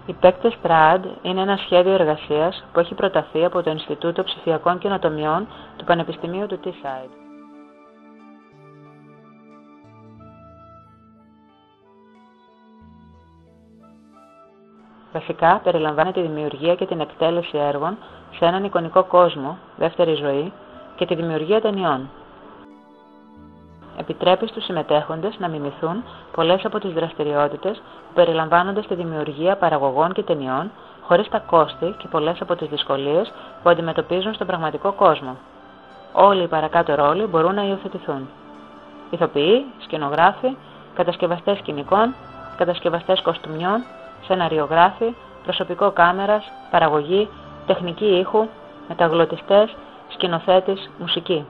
Η παίκτες Strad είναι ένα σχέδιο εργασίας που έχει προταθεί από το Ινστιτούτο Ψηφιακών Καινοτομιών του Πανεπιστημίου του Teesside. Βασικά, περιλαμβάνει τη δημιουργία και την εκτέλεση έργων σε έναν εικονικό κόσμο, δεύτερη ζωή, και τη δημιουργία ταινιών. Επιτρέπει στους συμμετέχοντες να μιμηθούν πολλές από τις δραστηριότητες που περιλαμβάνονται στη δημιουργία παραγωγών και ταινιών, χωρίς τα κόστη και πολλές από τις δυσκολίες που αντιμετωπίζουν στον πραγματικό κόσμο. Όλοι οι παρακάτω ρόλοι μπορούν να υιοθετηθούν. Ηθοποιοί, σκηνογράφοι, κατασκευαστές σκηνικών, κατασκευαστές κοστούμιών, σεναριογράφοι, προσωπικό κάμερας, παραγωγή, τεχνική ήχου, μεταγλωτιστές, σκηνοθέτης, μουσική.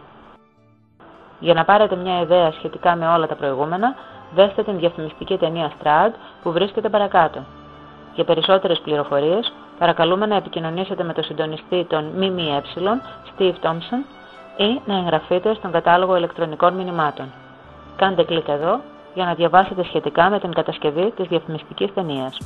Για να πάρετε μια ιδέα σχετικά με όλα τα προηγούμενα, δέστε την διαφημιστική ταινία Strad που βρίσκεται παρακάτω. Για περισσότερες πληροφορίες, παρακαλούμε να επικοινωνήσετε με τον συντονιστή των ΜΜΕ, Steve Thompson, ή να εγγραφείτε στον κατάλογο ηλεκτρονικών μηνυμάτων. Κάντε κλικ εδώ για να διαβάσετε σχετικά με την κατασκευή της διαφημιστικής ταινίας.